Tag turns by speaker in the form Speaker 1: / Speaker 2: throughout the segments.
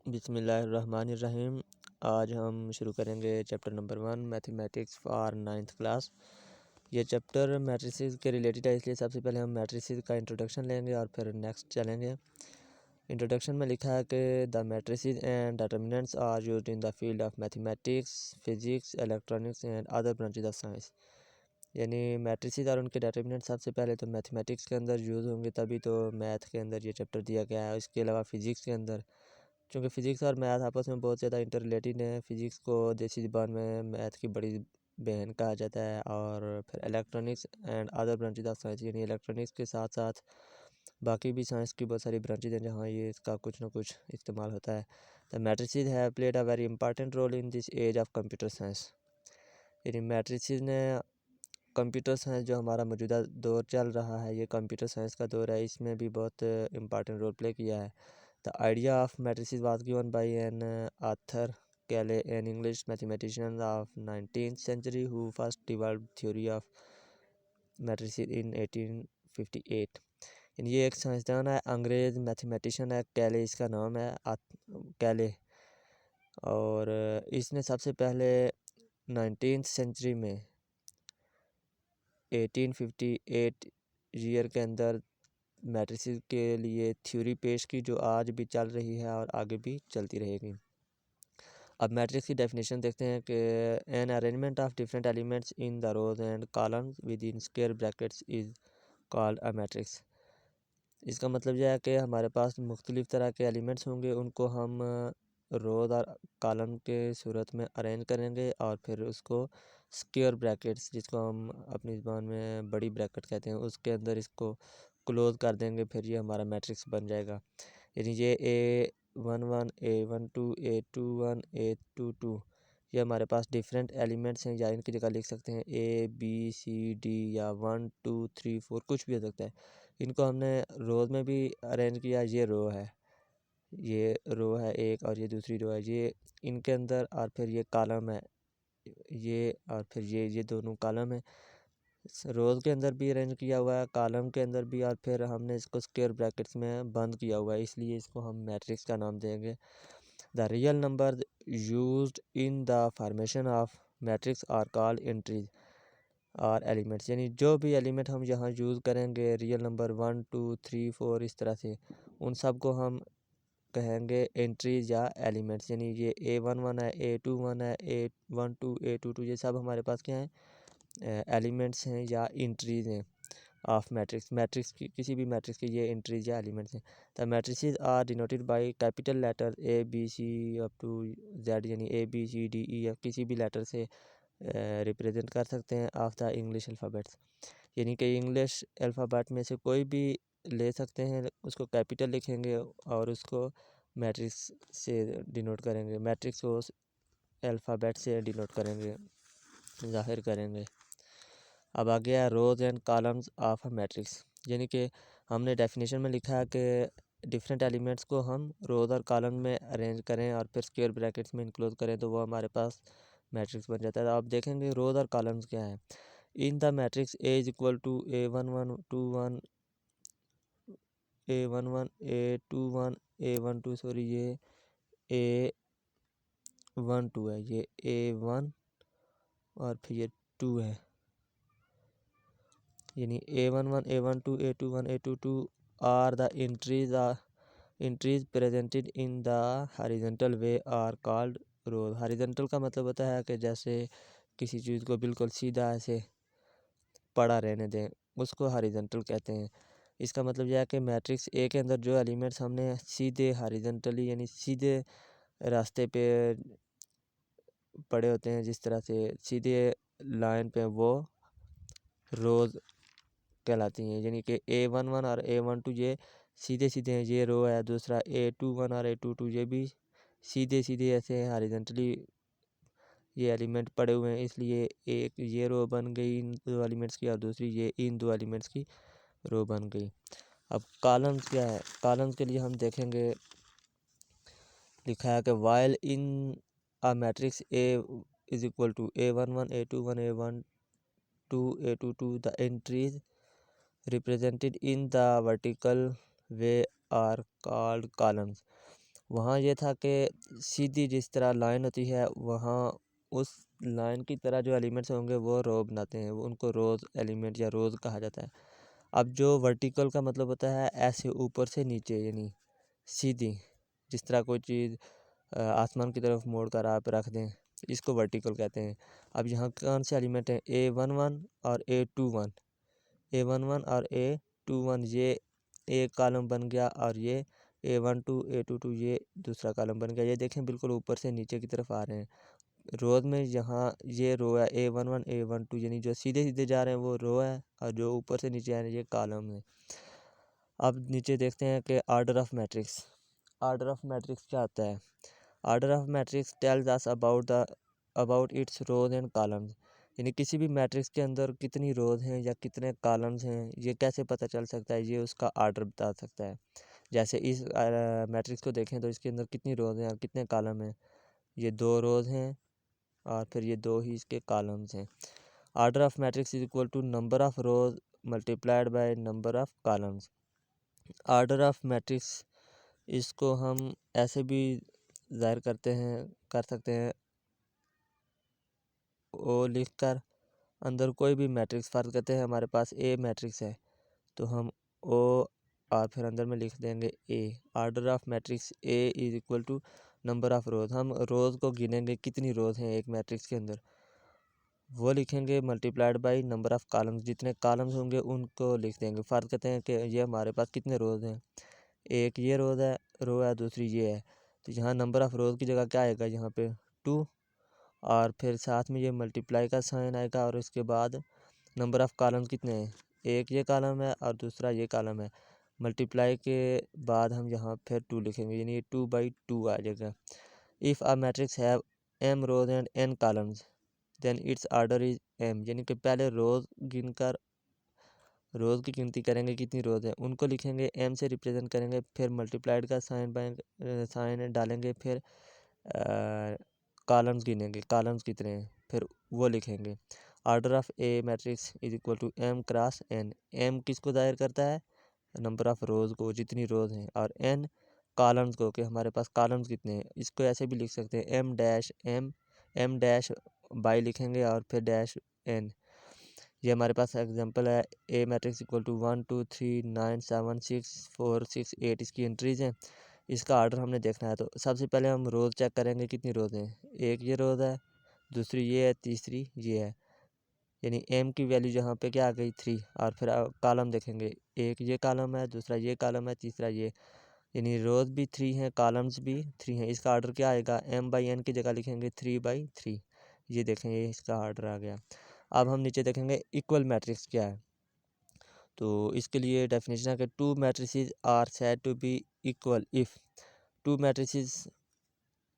Speaker 1: बिस्मिल्लाहिर्रहमानिर्रहीम। आज हम शुरू करेंगे chapter number 1 mathematics for 9th class. ये चैप्टर मैट्रिसेस के रिलेटेड है, इसलिए सबसे पहले हम मैट्रिसेस का इंट्रोडक्शन लेंगे और फिर नेक्स्ट चलेंगे। इंट्रोडक्शन में लिखा है कि the matrices and determinants are used in the field of mathematics, physics, electronics and other branches of science. यानी मैट्रिसेस और उनके डिटरमिनेंट सबसे पहले तो मैथमेटिक्स के अंदर यूज़ होंगे, तभी तो मैथ के अंदर ये चैप्टर दिया गया है। इसके अलावा फ़िज़िक्स के अंदर, क्योंकि फ़िज़िक्स और मैथ आपस में बहुत ज़्यादा इंटर रिलेटेड है। फ़िज़िक्स को देसी ज़बान में मैथ की बड़ी बहन कहा जाता है। और फिर electronics and other branches of science, यानी इलेक्ट्रॉनिक्स के साथ साथ बाकी भी साइंस की बहुत सारी ब्रांचेज हैं जहाँ ये इसका कुछ ना कुछ इस्तेमाल होता है। The matrices have played a very important role in this age of computer science. यानी मैट्रिसेस ने कंप्यूटर साइंस, जो हमारा मौजूदा दौर चल रहा है, ये कंप्यूटर साइंस का दौर है, इसमें भी बहुत इंपॉर्टेंट रोल प्ले किया है। The idea of matrices was given by an Arthur Cayley, an English mathematician of 19th century who first developed theory of matrices in 1858। ये एक साइंसदान है, अंग्रेज़ मैथमेटिशियन है, कैले इसका नाम है, कैले। और इसने सबसे पहले 19th सेंचुरी में 1858 ईयर के अंदर मैट्रिसेस के लिए थ्योरी पेश की, जो आज भी चल रही है और आगे भी चलती रहेगी। अब मैट्रिक्स की डेफिनेशन देखते हैं कि an arrangement of different elements in the rows and columns within square brackets is called a matrix. इसका मतलब यह है कि हमारे पास मुख्तलिफ़ तरह के एलिमेंट्स होंगे, उनको हम रोज और कॉलम के सूरत में अरेंज करेंगे और फिर उसको स्क्वायर ब्रैकेट्स, जिसको हम अपनी ज़बान में बड़ी ब्रैकेट कहते हैं, उसके अंदर इसको क्लोज कर देंगे, फिर ये हमारा मैट्रिक्स बन जाएगा। यानी ये A11, A12, A21, A22, ये हमारे पास डिफरेंट एलिमेंट्स हैं, या इनकी जगह लिख सकते हैं ABCD या 1 2 3 4, कुछ भी हो सकता है। इनको हमने रोज़ में भी अरेंज किया, ये रो है एक और ये दूसरी रो है, ये इनके अंदर, और फिर ये कॉलम है ये, और फिर ये दोनों कॉलम है। रोज़ के अंदर भी अरेंज किया हुआ है, कॉलम के अंदर भी, और फिर हमने इसको स्क्वायर ब्रैकेट्स में बंद किया हुआ है, इसलिए इसको हम मैट्रिक्स का नाम देंगे। The real number used in the formation of matrix are called entries और एलिमेंट्स। यानी जो भी एलिमेंट हम यहाँ यूज़ करेंगे, रियल नंबर 1 2 3 4 इस तरह से, उन सब को हम कहेंगे एंट्रीज या एलिमेंट्स। यानी ये A11 है, A21 है, A12, A22, ये सब हमारे पास क्या हैं, एलिमेंट्स हैं या एंट्रीज हैं ऑफ मैट्रिक्स की, किसी भी मैट्रिक्स की ये एंट्रीज या एलिमेंट्स हैं। The matrices are denoted by capital letter ABC up to Z, यानी ABCDEF किसी भी लेटर से रिप्रेजेंट कर सकते हैं ऑफ द इंग्लिश अल्फ़ाबेट्स। यानी कि इंग्लिश अल्फ़ाबेट में से कोई भी ले सकते हैं, उसको कैपिटल लिखेंगे और उसको मैट्रिक्स से डिनोट करेंगे, मैट्रिक्स को अल्फ़ाबेट से डिनोट करेंगे, ज़ाहिर करेंगे। अब आ गया rows and columns of a matrix. यानी कि हमने डेफिनेशन में लिखा है कि डिफरेंट एलिमेंट्स को हम रोज़ और कॉलम में अरेंज करें और फिर स्क्वायर ब्रैकेट्स में इंक्लोज करें, तो वो हमारे पास मैट्रिक्स बन जाता है। अब देखेंगे रोज़ और कॉलम्स क्या है। In the matrix A is equal to A11 21 A11 A21 A12, sorry ये A12 है, ये A1 और फिर ये 2 है। यानी A11 A12 A21 A22 are the entries presented in the horizontal way are called rows. Horizontal का मतलब होता है कि जैसे किसी चीज़ को बिल्कुल सीधा ऐसे पड़ा रहने दें, उसको हॉरिजॉन्टल कहते हैं। इसका मतलब यह है कि मैट्रिक्स ए के अंदर जो एलिमेंट्स हमने सीधे हॉरिजॉन्टली यानी सीधे रास्ते पे पड़े होते हैं, जिस तरह से सीधे लाइन पे, वो रोज़ कहलाती हैं। यानी कि A11 और A12 ये सीधे सीधे हैं, ये रो है। दूसरा A21 और A22 ये भी सीधे सीधे ऐसे हॉरिजॉन्टली ये एलिमेंट पड़े हुए हैं, इसलिए एक ये रो बन गई इन दो एलिमेंट्स की और दूसरी ये इन दो एलिमेंट्स की रो बन गई। अब कॉलम्स क्या है, कॉलम्स के लिए हम देखेंगे, लिखा है कि while in a matrix A is equal to A11 A21 A12 A22 the entries represented in the vertical way are called columns। वहाँ ये था कि सीधी जिस तरह लाइन होती है वहाँ उस लाइन की तरह जो एलिमेंट्स होंगे वो रो बनाते हैं, वो उनको रोज़ एलिमेंट या रोज़ कहा जाता है। अब जो वर्टिकल का मतलब होता है ऐसे ऊपर से नीचे, यानी सीधी, जिस तरह कोई चीज़ आसमान की तरफ मोड़ कर आप रख दें, इसको वर्टिकल कहते हैं। अब यहाँ कौन से एलिमेंट हैं, A11 और A21, A11 और A21, ये एक कॉलम बन गया और ये A12 A22 ये दूसरा कॉलम बन गया। ये देखें बिल्कुल ऊपर से नीचे की तरफ आ रहे हैं। रोज़ में यहाँ ये रो है A11 A12, यानी जो सीधे सीधे जा रहे हैं वो रो है और जो ऊपर से नीचे आ रहे हैं ये कॉलम है। अब नीचे देखते हैं कि order of matrix. Order of matrix क्या होता है? Order of matrix tells us about its rows and columns, यानी किसी भी मैट्रिक्स के अंदर कितनी रोज हैं या कितने कॉलम्स हैं ये कैसे पता चल सकता है, ये उसका ऑर्डर बता सकता है। जैसे इस मैट्रिक्स को देखें तो इसके अंदर कितनी रोज हैं और कितने कॉलम हैं, ये 2 रोज हैं और फिर ये 2 ही इसके कॉलम्स हैं। Order of matrix is equal to number of rows multiplied by number of columns. Order of matrix इसको हम ऐसे भी ज़ाहिर कर सकते हैं ओ लिख कर, अंदर कोई भी मैट्रिक्स, फ़र्ज़ करते हैं हमारे पास ए मैट्रिक्स है तो हम ओ और फिर अंदर में लिख देंगे A. Order of matrix A is equal to number of rows, हम रोज़ को गिनेंगे कितनी रोज़ हैं एक मैट्रिक्स के अंदर, वो लिखेंगे multiplied by number of columns, जितने कॉलम्स होंगे उनको लिख देंगे। फ़र्ज़ करते हैं कि ये हमारे पास कितने रोज़ हैं, एक ये रो है दूसरी ये है, तो यहाँ नंबर ऑफ़ रोज़ की जगह क्या आएगा, यहाँ पे 2 और फिर साथ में ये मल्टीप्लाई का साइन आएगा और उसके बाद नंबर ऑफ़ कॉलम्स कितने हैं, एक ये कॉलम है और दूसरा ये कॉलम है। मल्टीप्लाई के बाद हम यहाँ फिर 2 लिखेंगे, यानी 2/2 आ जाएगा। If a matrix have m rows and n columns then its order is m, यानी कि पहले रोज़ गिनकर रोज़ की गिनती करेंगे कितनी रोज़ हैं उनको लिखेंगे, m से रिप्रेजेंट करेंगे, फिर मल्टीप्लाइड का साइन डालेंगे, फिर कॉलम्स गिनेंगे कॉलम्स कितने हैं, फिर वो लिखेंगे। Order of a matrix is equal to m cross n। m किसको दायर करता है, नंबर ऑफ़ रोज़ को, जितनी रोज़ हैं, और n कॉलम्स को, कि हमारे पास कॉलम्स कितने हैं। इसको ऐसे भी लिख सकते हैं m डैश बाई लिखेंगे और फिर डैश n। ये हमारे पास एग्जांपल है, ए मैट्रिक्स इक्वल टू 1 2 3 9 7 6 4 6 8 इसकी एंट्रीज़ हैं। इसका ऑर्डर हमने देखना है तो सबसे पहले हम रोज़ चेक करेंगे कितनी रोज़ हैं, एक ये रोज़ है, दूसरी ये है, तीसरी ये है, यानी m की वैल्यू यहाँ पे क्या आ गई 3, और फिर कॉलम देखेंगे, एक ये कॉलम है, दूसरा ये कॉलम है, तीसरा ये, यानी रोज़ भी 3 हैं, कॉलम्स भी 3 हैं। इसका ऑर्डर क्या आएगा, m/n की जगह लिखेंगे 3/3। ये देखें ये इसका ऑर्डर आ गया। अब हम नीचे देखेंगे इक्वल मैट्रिक्स क्या है, तो इसके लिए डेफिनेशन है कि 2 matrices are said to be equal if 2 matrices,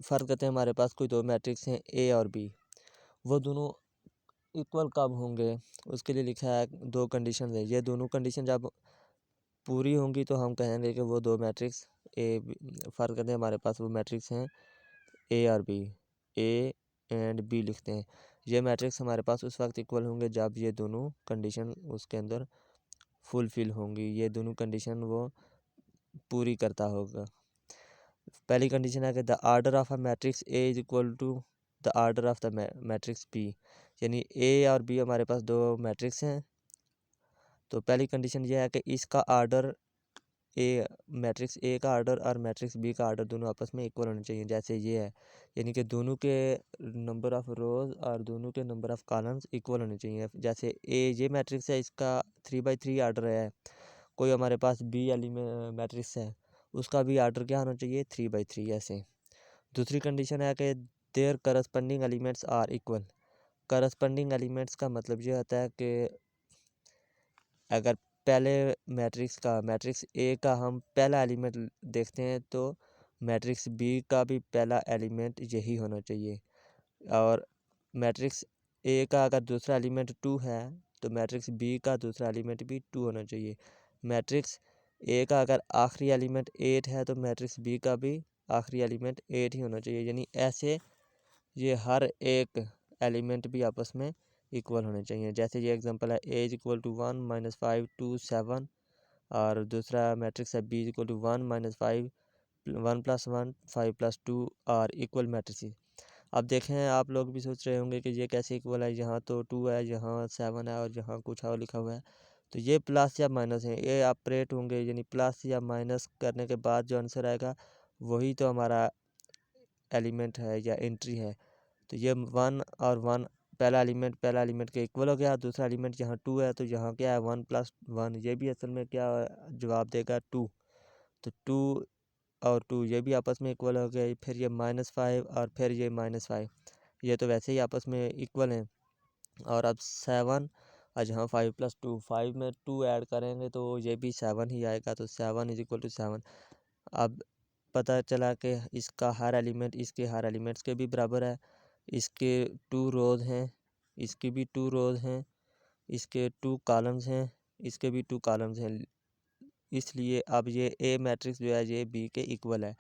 Speaker 1: फ़र्क करते हैं हमारे पास कोई 2 मैट्रिक्स हैं ए और बी, वो दोनों इक्वल कब होंगे, उसके लिए लिखा है 2 कंडीशन है। ये दोनों कंडीशन जब पूरी होंगी तो हम कहेंगे कि वो 2 मैट्रिक्स फ़र्क करते हैं हमारे पास वो मैट्रिक्स हैं ए और बी, ए एंड बी लिखते हैं। ये मैट्रिक्स हमारे पास उस वक्त इक्वल होंगे जब ये दोनों कंडीशन उसके अंदर फुलफ़िल होंगी, ये दोनों कंडीशन वो पूरी करता होगा। पहली कंडीशन है कि the order of a matrix A is equal to the order of the matrix B, यानी ए और बी हमारे पास 2 मैट्रिक्स हैं, तो पहली कंडीशन ये है कि इसका ऑर्डर ए, मैट्रिक्स ए का ऑर्डर और मैट्रिक्स बी का ऑर्डर दोनों आपस में इक्वल होने चाहिए, जैसे ये है, यानी कि दोनों के नंबर ऑफ़ रोज़ और दोनों के नंबर ऑफ़ कॉलम्स इक्वल होने चाहिए। जैसे ए ये मैट्रिक्स है, इसका 3/3 ऑर्डर है, कोई हमारे पास बी मैट्रिक्स है, उसका भी ऑर्डर क्या होना चाहिए 3/3 ऐसे। दूसरी कंडीशन है कि their corresponding elements are equal. Corresponding elements का मतलब ये होता है कि अगर पहले मैट्रिक्स ए का हम पहला एलिमेंट देखते हैं तो मैट्रिक्स बी का भी पहला एलिमेंट यही होना चाहिए, और मैट्रिक्स ए का अगर दूसरा एलिमेंट 2 है तो मैट्रिक्स बी का दूसरा एलिमेंट भी 2 होना चाहिए। मैट्रिक्स ए का अगर आखिरी एलिमेंट 8 है तो मैट्रिक्स बी का भी आखिरी एलिमेंट 8 ही होना चाहिए, यानी ऐसे ये हर एक एलिमेंट भी आपस में इक्वल होने चाहिए। जैसे ये एग्जांपल है, ए इज इक्वल टू 1 -5 2 7, और दूसरा मैट्रिक्स है B is equal to 1 -5 1+1 5+2 are equal matrices. अब देखें, आप लोग भी सोच रहे होंगे कि ये कैसे इक्वल है, यहाँ तो 2 है, यहाँ 7 है और यहाँ कुछ और लिखा हुआ है। तो ये प्लस या माइनस है, ये ऑपरेट होंगे, यानी प्लस या माइनस करने के बाद जो आंसर आएगा वही तो हमारा एलिमेंट है या एंट्री है। तो ये 1 और 1, पहला एलिमेंट के इक्वल हो गया। दूसरा एलिमेंट यहाँ 2 है, तो यहाँ क्या है 1+1, ये भी असल में क्या जवाब देगा 2। तो 2 और 2 ये भी आपस में इक्वल हो गए। फिर ये -5 और फिर ये -5, ये तो वैसे ही आपस में इक्वल हैं। और अब 7 और जहाँ 5+2, 5 में 2 ऐड करेंगे तो ये भी 7 ही आएगा। तो 7 = 7। अब पता चला कि इसका हर एलिमेंट इसके हर एलिमेंट्स के भी बराबर है। इसके 2 रोज़ हैं, इसकी भी 2 रोज़ हैं, इसके 2 कॉलम्स हैं, इसके भी 2 कॉलम्स हैं। इसलिए अब ये ए मैट्रिक्स जो है ये बी के इक्वल है।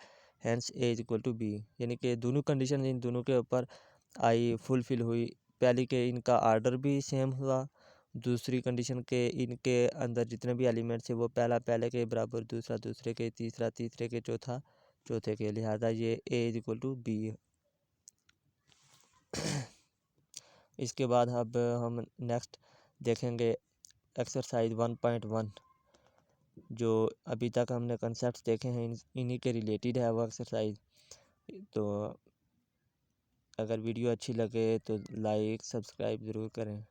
Speaker 1: हैंस ए = बी, यानी कि दोनों कंडीशन इन दोनों के ऊपर आई फुलफिल हुई। पहली के इनका आर्डर भी सेम हुआ, दूसरी कंडीशन के इनके अंदर जितने भी एलिमेंट्स हैं वो पहला पहले के बराबर, दूसरा दूसरे के, तीसरा तीसरे के, चौथा चौथे के, लिहाजा ये ए = बी है। इसके बाद अब हम नेक्स्ट देखेंगे एक्सरसाइज 1.1। जो अभी तक हमने कंसेप्ट देखे हैं इन्हीं के रिलेटेड है वो एक्सरसाइज। तो अगर वीडियो अच्छी लगे तो लाइक सब्सक्राइब ज़रूर करें।